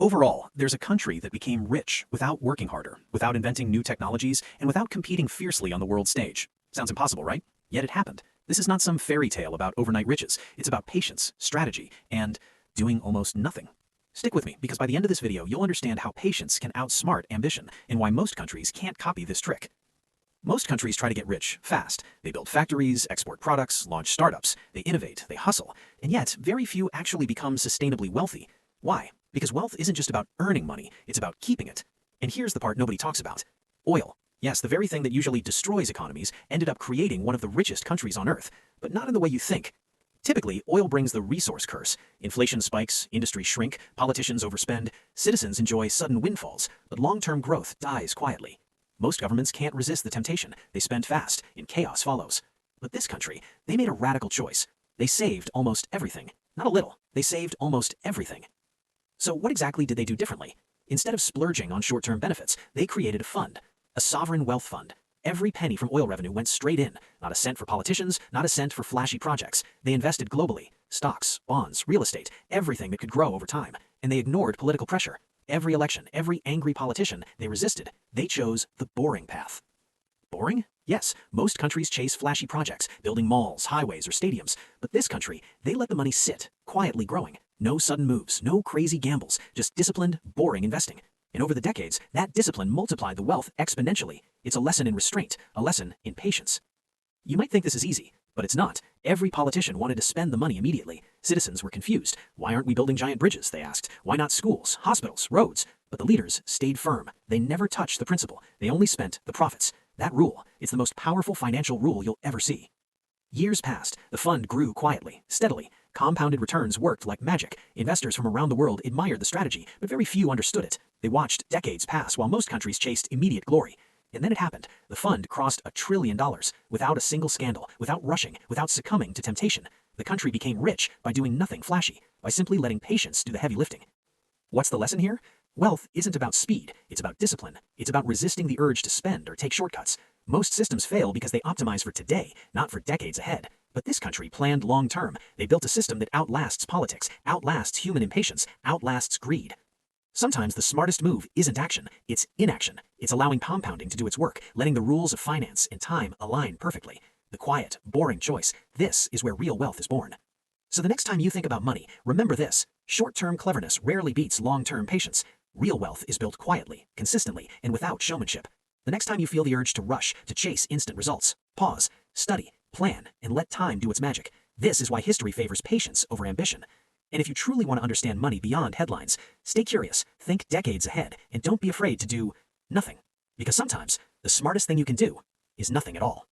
Overall, there's a country that became rich without working harder, without inventing new technologies, and without competing fiercely on the world stage. Sounds impossible, right? Yet it happened. This is not some fairy tale about overnight riches. It's about patience, strategy, and doing almost nothing. Stick with me, because by the end of this video, you'll understand how patience can outsmart ambition, and why most countries can't copy this trick. Most countries try to get rich fast. They build factories, export products, launch startups. They innovate, they hustle. And yet, very few actually become sustainably wealthy. Why? Because wealth isn't just about earning money, it's about keeping it. And here's the part nobody talks about. Oil. Yes, the very thing that usually destroys economies ended up creating one of the richest countries on Earth, but not in the way you think. Typically, oil brings the resource curse. Inflation spikes, industries shrink, politicians overspend, citizens enjoy sudden windfalls, but long-term growth dies quietly. Most governments can't resist the temptation. They spend fast, and chaos follows. But this country, they made a radical choice. They saved almost everything. Not a little. They saved almost everything. So what exactly did they do differently? Instead of splurging on short-term benefits, they created a fund, a sovereign wealth fund. Every penny from oil revenue went straight in. Not a cent for politicians, not a cent for flashy projects. They invested globally. Stocks, bonds, real estate, everything that could grow over time. And they ignored political pressure. Every election, every angry politician, they resisted. They chose the boring path. Boring? Yes, most countries chase flashy projects, building malls, highways, or stadiums. But this country, they let the money sit, quietly growing. No sudden moves, no crazy gambles, just disciplined, boring investing. And over the decades, that discipline multiplied the wealth exponentially. It's a lesson in restraint, a lesson in patience. You might think this is easy, but it's not. Every politician wanted to spend the money immediately. Citizens were confused. Why aren't we building giant bridges, they asked. Why not schools, hospitals, roads? But the leaders stayed firm. They never touched the principle. They only spent the profits. That rule, it's the most powerful financial rule you'll ever see. Years passed. The fund grew quietly, steadily. Compounded returns worked like magic. Investors from around the world admired the strategy, but very few understood it. They watched decades pass while most countries chased immediate glory. And then it happened. The fund crossed $1 trillion without a single scandal, without rushing, without succumbing to temptation. The country became rich by doing nothing flashy, by simply letting patience do the heavy lifting. What's the lesson here? Wealth isn't about speed, it's about discipline. It's about resisting the urge to spend or take shortcuts. Most systems fail because they optimize for today, not for decades ahead. But this country planned long-term. They built a system that outlasts politics, outlasts human impatience, outlasts greed. Sometimes the smartest move isn't action, it's inaction. It's allowing compounding to do its work, letting the rules of finance and time align perfectly. The quiet, boring choice. This is where real wealth is born. So the next time you think about money, remember this. Short-term cleverness rarely beats long-term patience. Real wealth is built quietly, consistently, and without showmanship. The next time you feel the urge to rush, to chase instant results, pause, study, plan, and let time do its magic. This is why history favors patience over ambition. And if you truly want to understand money beyond headlines, stay curious, think decades ahead, and don't be afraid to do nothing. Because sometimes, the smartest thing you can do is nothing at all.